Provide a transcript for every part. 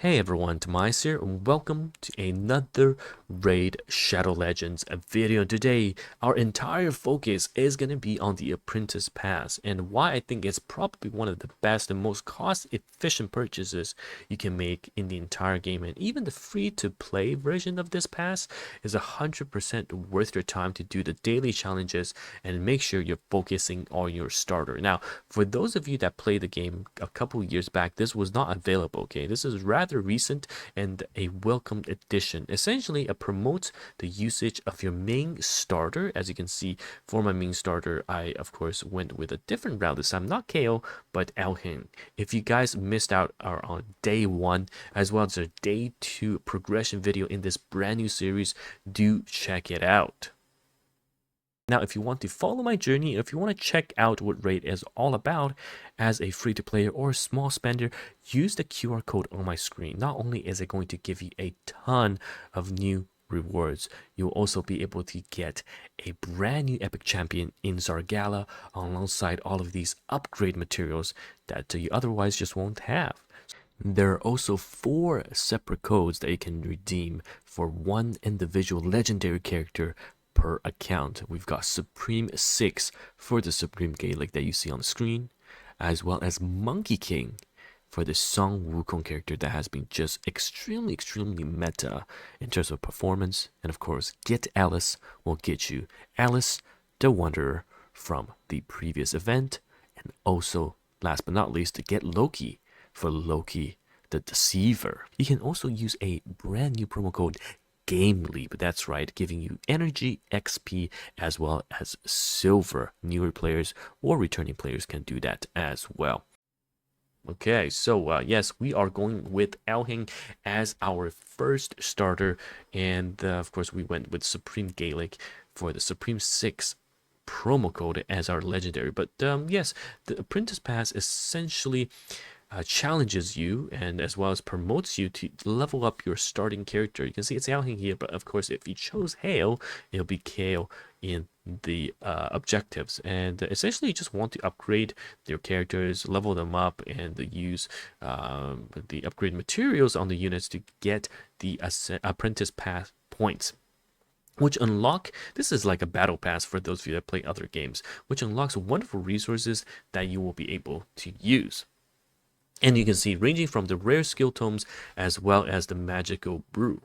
Hey everyone, Tomice here, and welcome to another Raid Shadow Legends video. Today, our entire focus is going to be on the Apprentice Pass, and why I think it's probably one of the best and most cost-efficient purchases you can make in the entire game. And even the free-to-play version of this pass is 100% worth your time to do the daily challenges and make sure you're focusing on your starter. Now, for those of you that played the game a couple years back, this was not available, okay? This is rather recent and a welcomed addition. Essentially, it promotes the usage of your main starter. As you can see, for my main starter, I of course went with a different route this time, not KO, but Elhin. If you guys missed out on day 1 as well as a day 2 progression video in this brand new series, do check it out. Now, if you want to follow my journey, if you want to check out what Raid is all about as a free-to-player or small spender, use the QR code on my screen. Not only is it going to give you a ton of new rewards, you'll also be able to get a brand new epic champion in Zargala alongside all of these upgrade materials that you otherwise just won't have. There are also 4 separate codes that you can redeem for one individual legendary character per account. We've got Supreme 6 for the Supreme Gaelic that you see on the screen, as well as Monkey King for the Song Wukong character that has been just extremely meta in terms of performance. And of course, GETALICE will get you Alice the Wanderer from the previous event, and also last but not least, to get Loki for Loki the Deceiver. You can also use a brand new promo code Gameleap, that's right, giving you energy, XP, as well as silver. Newer players or returning players can do that as well. Okay, so yes, we are going with Elhin as our first starter, and of course we went with Supreme Gaelic for the Supreme 6 promo code as our legendary. But yes, the Apprentice Pass essentially challenges you and as well as promotes you to level up your starting character. You can see it's Elhin here, but of course if you chose Hale, it'll be Kale in the objectives. And essentially you just want to upgrade your characters, level them up, and use the upgrade materials on the units to get the Apprentice Pass points, which unlock, this is like a battle pass for those of you that play other games, which unlocks wonderful resources that you will be able to use. And you can see ranging from the rare skill tomes as well as the magical brew.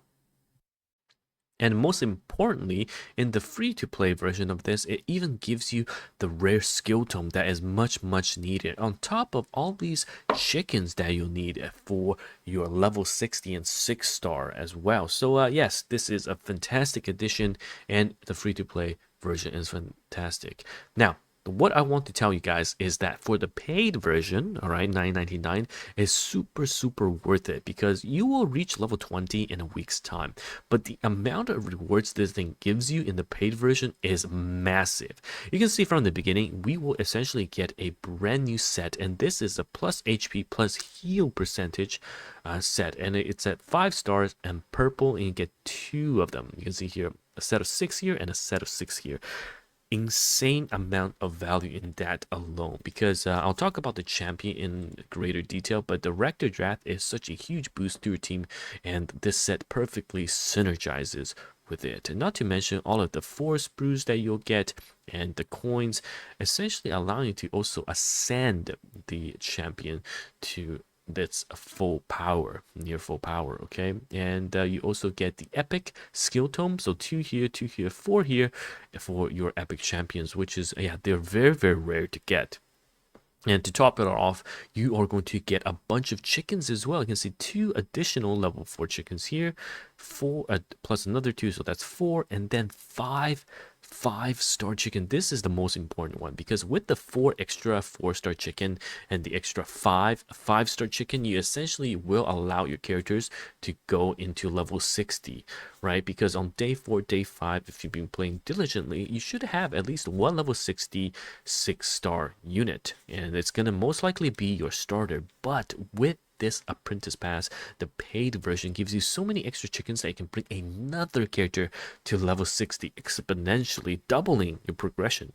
And most importantly, in the free-to-play version of this, it even gives you the rare skill tome that is much needed, on top of all these chickens that you'll need for your level 60 and 6-star as well. So yes, this is a fantastic addition, and the free-to-play version is fantastic. Now, what I want to tell you guys is that for the paid version, all right, $9.99 is super worth it, because you will reach level 20 in a week's time. But the amount of rewards this thing gives you in the paid version is massive. You can see from the beginning, we will essentially get a brand new set, and this is a plus HP plus heal percentage set, and it's at 5 stars and purple, and you get 2 of them. You can see here a set of 6 here and a set of 6 here. Insane amount of value in that alone, because I'll talk about the champion in greater detail, but the Rector Drath is such a huge boost to your team, and this set perfectly synergizes with it. And not to mention all of the force brews that you'll get and the coins, essentially allowing you to also ascend the champion to that's full power, near full power. Okay, and you also get the epic skill tome, so 2 here, 2 here, 4 here for your epic champions, which is, yeah, they're very rare to get. And to top it off, you are going to get a bunch of chickens as well. You can see 2 additional level 4 chickens here, 4 plus another 2, so that's 4, and then 5-star chicken. This is the most important one, because with the 4 extra 4-star chicken and the extra 5-star chicken, you essentially will allow your characters to go into level 60, right? Because on day 4, day 5, if you've been playing diligently, you should have at least 1 level 60 6-star unit, and it's gonna most likely be your starter. But with this Apprentice Pass, the paid version gives you so many extra chickens that you can bring another character to level 60, exponentially doubling your progression.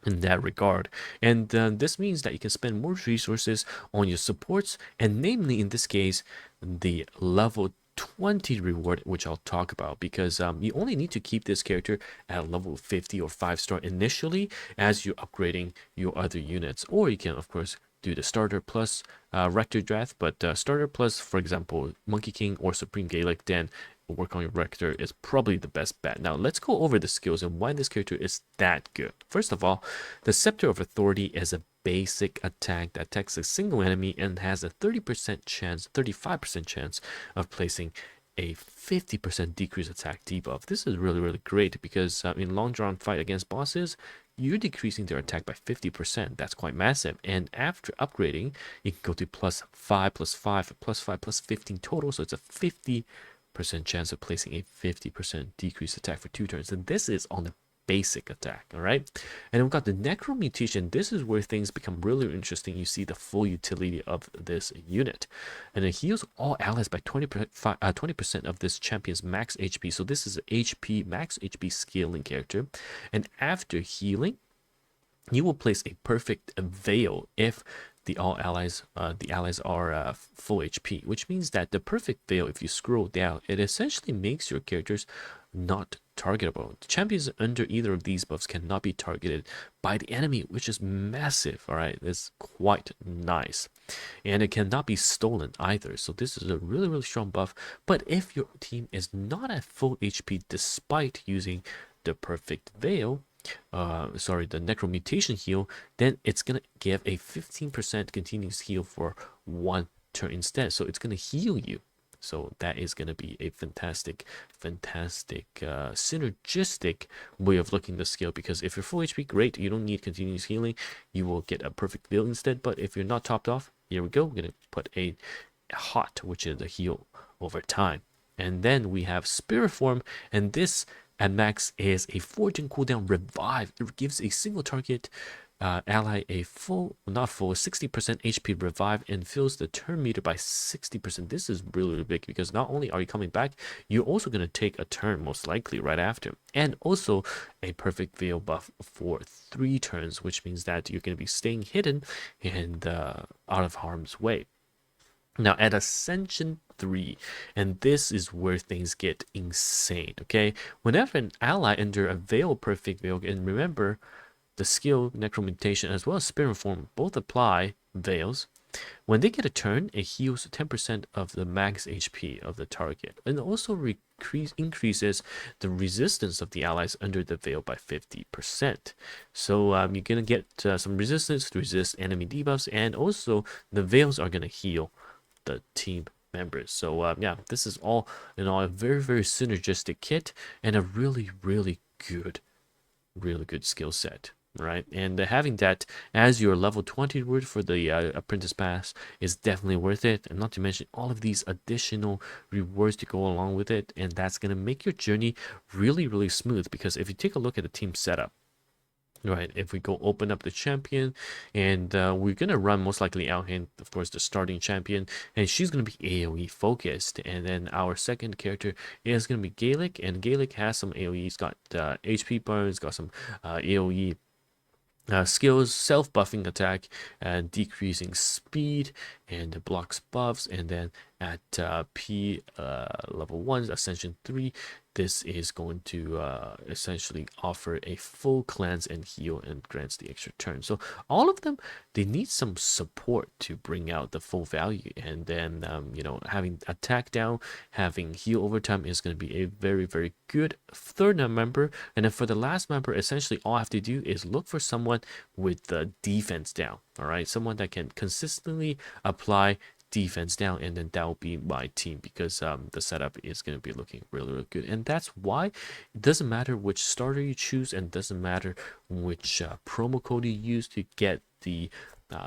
in that regard. And this means that you can spend more resources on your supports, and namely in this case the level 20 reward, which I'll talk about, because you only need to keep this character at level 50 or 5-star initially as you're upgrading your other units, or you can of course do the starter plus Rector Drath, but starter plus, for example, Monkey King or Supreme Gaelic, then work on your Rector is probably the best bet. Now let's go over the skills and why this character is that good. First of all, the Scepter of Authority is a basic attack that attacks a single enemy and has a 30% chance, 35% chance of placing a 50% decrease attack debuff. This is really great because in long drawn fight against bosses, you're decreasing their attack by 50%. That's quite massive. And after upgrading, you can go to +5, +5, +5, +15 total. So it's a 50% chance of placing a 50% decreased attack for 2 turns. And this is on the basic attack, all right? And we've got the Necro Mutation. This is where things become really interesting. You see the full utility of this unit. And it heals all allies by 20% of this champion's max HP. So this is an HP, max HP scaling character. And after healing, you will place a perfect veil if the allies are full HP, which means that the perfect veil, if you scroll down, it essentially makes your characters not targetable. Champions under either of these buffs cannot be targeted by the enemy, which is massive. All right, it's quite nice, and it cannot be stolen either. So this is a really strong buff. But if your team is not at full HP despite using the perfect veil, the Necro Mutation heal, then it's gonna give a 15% continuous heal for 1 turn instead. So it's gonna heal you. So that is gonna be a fantastic synergistic way of looking at the skill, because if you're full HP, great, you don't need continuous healing, you will get a perfect build instead. But if you're not topped off, here we go, we're gonna put a hot, which is a heal over time. And then we have Spirit Form, and this at max is a 14 cooldown revive. It gives a single target ally a 60% HP revive and fills the turn meter by 60%. This is really big because not only are you coming back, you're also going to take a turn most likely right after. And also a perfect veil buff for 3 turns, which means that you're going to be staying hidden and out of harm's way. Now at Ascension 3, and this is where things get insane, okay? Whenever an ally under a veil, perfect veil, and remember the skill Necro Mutation as well as Spirit Form both apply veils, when they get a turn, it heals 10% of the max HP of the target, and also increases the resistance of the allies under the veil by 50%. So you're gonna get some resistance to resist enemy debuffs, and also the veils are gonna heal the team members. So yeah, this is all in all a very synergistic kit and a really good skill set, right? And having that as your level 20 reward for the Apprentice Pass is definitely worth it, and not to mention all of these additional rewards to go along with it, and that's going to make your journey really smooth. Because if you take a look at the team setup, right, if we go open up the champion, and we're gonna run most likely out here, of course, the starting champion, and she's gonna be AoE focused. And then our second character is gonna be Gaelic, and Gaelic has some AoE. He's got HP burns, got some AoE skills, self-buffing attack, and decreasing speed, and blocks buffs. And then at P level 1, Ascension 3, this is going to essentially offer a full cleanse and heal and grants the extra turn. So all of them, they need some support to bring out the full value. And then you know, having attack down, having heal over time is going to be a very good third member. And then for the last member, essentially all I have to do is look for someone with the defense down. All right, someone that can consistently apply defense down, and then that will be my team, because the setup is going to be looking really good. And that's why it doesn't matter which starter you choose, and doesn't matter which promo code you use to get the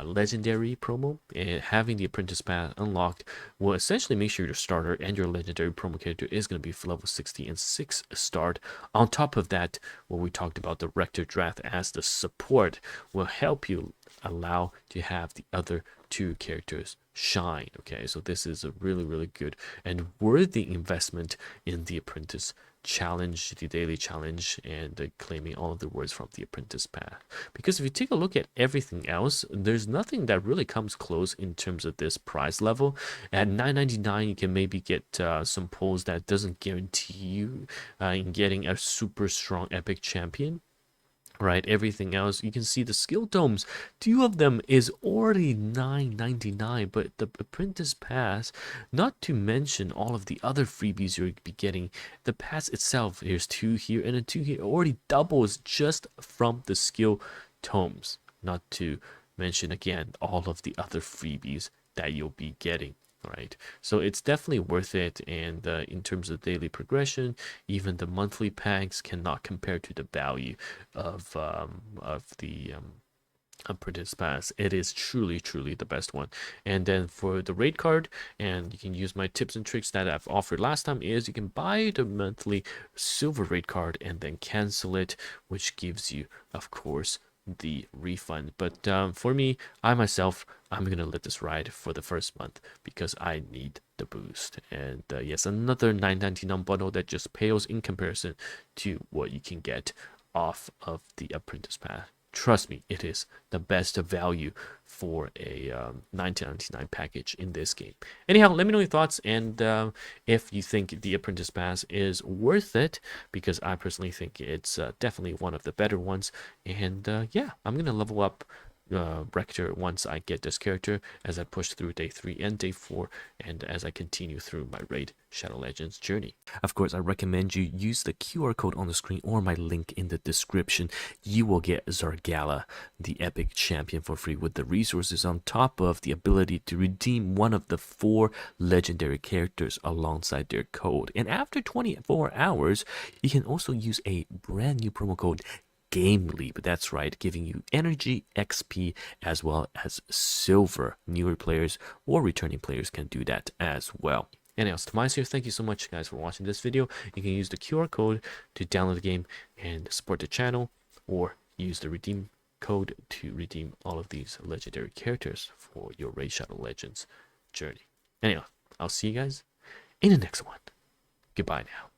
legendary promo, and having the Apprentice Path unlocked will essentially make sure your starter and your legendary promo character is going to be level 60 and 6 start. On top of that, what we talked about, the Rector Drath as the support will help you allow to have the other 2 characters shine. Okay, so this is a really good and worthy investment in the Apprentice challenge, the daily challenge, and claiming all of the words from the Apprentice path. Because if you take a look at everything else, there's nothing that really comes close in terms of this price level. At $9.99, you can maybe get some pulls that doesn't guarantee you in getting a super strong epic champion. Right, everything else, you can see the skill tomes, 2 of them is already $9.99, but the Apprentice pass, not to mention all of the other freebies you'll be getting, the pass itself, here's 2 here and a 2 here, already doubles just from the skill tomes, not to mention again all of the other freebies that you'll be getting. Right, so it's definitely worth it, and in terms of daily progression, even the monthly packs cannot compare to the value of the Apprentice Pass. It is truly the best one. And then for the raid card, and you can use my tips and tricks that I've offered last time, is you can buy the monthly silver raid card and then cancel it, which gives you, of course, the refund. But for me, I'm gonna let this ride for the first month because I need the boost. And yes, another $9.99 bundle that just pales in comparison to what you can get off of the Apprentice Pass. Trust me, it is the best value for a $19.99 package in this game. Anyhow, let me know your thoughts, and if you think the Apprentice Pass is worth it, because I personally think it's definitely one of the better ones. And yeah, I'm gonna level up Rector once I get this character, as I push through day 3 and day 4, and as I continue through my raid Shadow Legends journey. Of course, I recommend you use the QR code on the screen or my link in the description. You will get Zargala, the epic champion, for free with the resources on top of the ability to redeem one of the 4 legendary characters alongside their code. And after 24 hours, you can also use a brand new promo code Gameleap. That's right, giving you energy, XP, as well as silver. Newer players or returning players can do that as well. Anyways, Tomas here. Thank you so much, guys, for watching this video. You can use the QR code to download the game and support the channel, or use the redeem code to redeem all of these legendary characters for your Raid Shadow Legends journey. Anyway, I'll see you guys in the next one. Goodbye now.